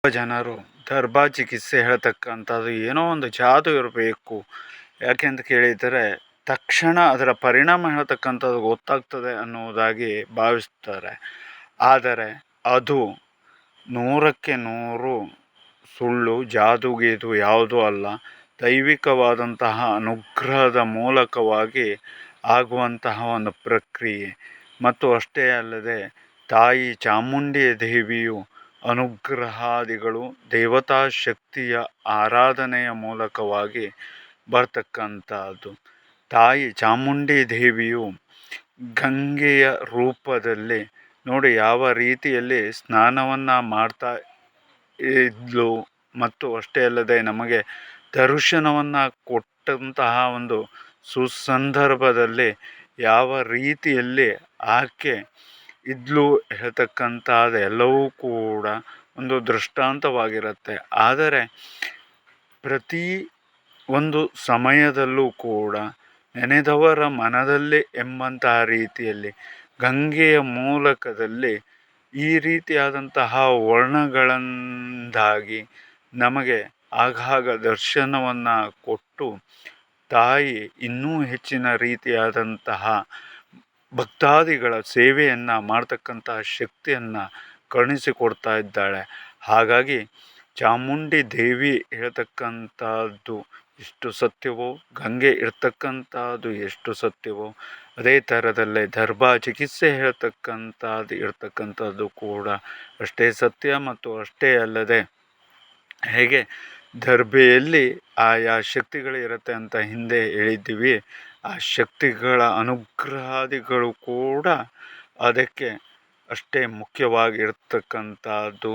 ಜನರು ದರ್ಬಾ ಚಿಕಿತ್ಸೆ ಹೇಳ್ತಕ್ಕಂಥದ್ದು ಏನೋ ಒಂದು ಜಾದು ಇರಬೇಕು. ಯಾಕೆಂತ ಕೇಳಿದರೆ ತಕ್ಷಣ ಅದರ ಪರಿಣಾಮ ಹೇಳ್ತಕ್ಕಂಥದ್ದು ಗೊತ್ತಾಗ್ತದೆ ಅನ್ನುವುದಾಗಿ ಭಾವಿಸ್ತಾರೆ. ಆದರೆ ಅದು 100ಕ್ಕೆ 100 ಸುಳ್ಳು. ಜಾದುಗೀದು ಯಾವುದೂ ಅಲ್ಲ. ದೈವಿಕವಾದಂತಹ ಅನುಗ್ರಹದ ಮೂಲಕವಾಗಿ ಆಗುವಂತಹ ಒಂದು ಪ್ರಕ್ರಿಯೆ. ಮತ್ತು ಅಷ್ಟೇ ಅಲ್ಲದೆ ತಾಯಿ ಚಾಮುಂಡಿ ದೇವಿಯು ಅನುಗ್ರಹಾದಿಗಳು ದೇವತಾ ಶಕ್ತಿಯ ಆರಾಧನೆಯ ಮೂಲಕವಾಗಿ ಬರ್ತಕ್ಕಂಥದ್ದು. ತಾಯಿ ಚಾಮುಂಡಿ ದೇವಿಯು ಗಂಗೆಯ ರೂಪದಲ್ಲಿ ನೋಡಿ ಯಾವ ರೀತಿಯಲ್ಲಿ ಸ್ನಾನವನ್ನು ಮಾಡ್ತಾ ಇದ್ಲು. ಮತ್ತು ಅಷ್ಟೇ ಅಲ್ಲದೆ ನಮಗೆ ದರ್ಶನವನ್ನು ಕೊಟ್ಟಂತಹ ಒಂದು ಸುಸಂದರ್ಭದಲ್ಲಿ ಯಾವ ರೀತಿಯಲ್ಲಿ ಆಕೆ ಇದ್ಲು ಹೇಳ್ತಕ್ಕಂಥದ್ದು ಎಲ್ಲವೂ ಕೂಡ ಒಂದು ದೃಷ್ಟಾಂತವಾಗಿರುತ್ತೆ. ಆದರೆ ಪ್ರತಿ ಒಂದು ಸಮಯದಲ್ಲೂ ಕೂಡ ನೆನೆದವರ ಮನದಲ್ಲಿ ಎಂಬಂತಹ ರೀತಿಯಲ್ಲಿ ಗಂಗೆಯ ಮೂಲಕದಲ್ಲಿ ಈ ರೀತಿಯಾದಂತಹ ವರ್ಣಗಳಿಂದಾಗಿ ನಮಗೆ ಆಗಾಗ ದರ್ಶನವನ್ನು ಕೊಟ್ಟು ತಾಯಿ ಇನ್ನೂ ಹೆಚ್ಚಿನ ರೀತಿಯಾದಂತಹ ಭಕ್ತಾದಿಗಳ ಸೇವೆಯನ್ನು ಮಾಡ್ತಕ್ಕಂತಹ ಶಕ್ತಿಯನ್ನು ಕರುಣಿಸಿಕೊಡ್ತಾ ಇದ್ದಾಳೆ. ಹಾಗಾಗಿ ಚಾಮುಂಡಿ ದೇವಿ ಹೇಳ್ತಕ್ಕಂಥದ್ದು ಎಷ್ಟು ಸತ್ಯವೋ, ಗಂಗೆ ಇರ್ತಕ್ಕಂಥದ್ದು ಎಷ್ಟು ಸತ್ಯವೋ, ಅದೇ ಥರದಲ್ಲೇ ದರ್ಬಾ ಚಿಕಿತ್ಸೆ ಇರ್ತಕ್ಕಂಥದ್ದು ಕೂಡ ಅಷ್ಟೇ ಸತ್ಯ. ಮತ್ತು ಅಷ್ಟೇ ಅಲ್ಲದೆ ಹೇಗೆ ದರ್ಬೆಯಲ್ಲಿ ಆಯಾ ಶಕ್ತಿಗಳಿರುತ್ತೆ ಅಂತ ಹಿಂದೆ ಹೇಳಿದ್ದೀವಿ, ಆ ಶಕ್ತಿಗಳ ಅನುಗ್ರಹಾದಿಗಳು ಕೂಡ ಅದಕ್ಕೆ ಅಷ್ಟೇ ಮುಖ್ಯವಾಗಿರ್ತಕ್ಕಂಥದ್ದು.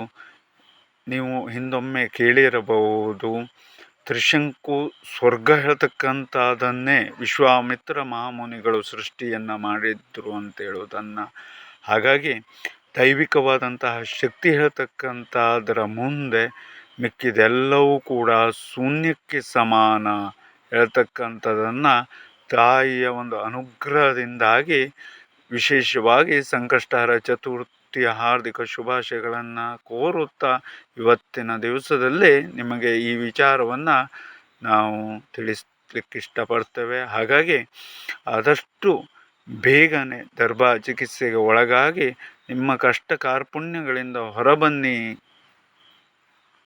ನೀವು ಹಿಂದೊಮ್ಮೆ ಕೇಳಿರಬಹುದು, ತ್ರಿಶಂಕು ಸ್ವರ್ಗ ಹೇಳ್ತಕ್ಕಂಥದ್ದನ್ನೇ ವಿಶ್ವಾಮಿತ್ರ ಮಹಾಮುನಿಗಳು ಸೃಷ್ಟಿಯನ್ನು ಮಾಡಿದ್ರು ಅಂತ ಹೇಳೋದನ್ನು. ಹಾಗಾಗಿ ದೈವಿಕವಾದಂತಹ ಶಕ್ತಿ ಹೇಳ್ತಕ್ಕಂಥದ್ರ ಮುಂದೆ ಮಿಕ್ಕಿದೆಲ್ಲವೂ ಕೂಡ ಶೂನ್ಯಕ್ಕೆ ಸಮಾನ ಹೇಳ್ತಕ್ಕಂಥದ್ದನ್ನು ತಾಯಿಯ ಒಂದು ಅನುಗ್ರಹದಿಂದಾಗಿ ವಿಶೇಷವಾಗಿ ಸಂಕಷ್ಟಹರ ಚತುರ್ಥಿಯ ಹಾರ್ದಿಕ ಶುಭಾಶಯಗಳನ್ನು ಕೋರುತ್ತಾ ಇವತ್ತಿನ ದಿವಸದಲ್ಲಿ ನಿಮಗೆ ಈ ವಿಚಾರವನ್ನು ನಾವು ತಿಳಿಸ್ಲಿಕ್ಕೆ ಇಷ್ಟಪಡ್ತೇವೆ. ಹಾಗಾಗಿ ಆದಷ್ಟು ಬೇಗನೆ ದರ್ಬಾ ಚಿಕಿತ್ಸೆಗೆ ಒಳಗಾಗಿ ನಿಮ್ಮ ಕಷ್ಟ ಕಾರ್ಪಣ್ಯಗಳಿಂದ ಹೊರಬನ್ನಿ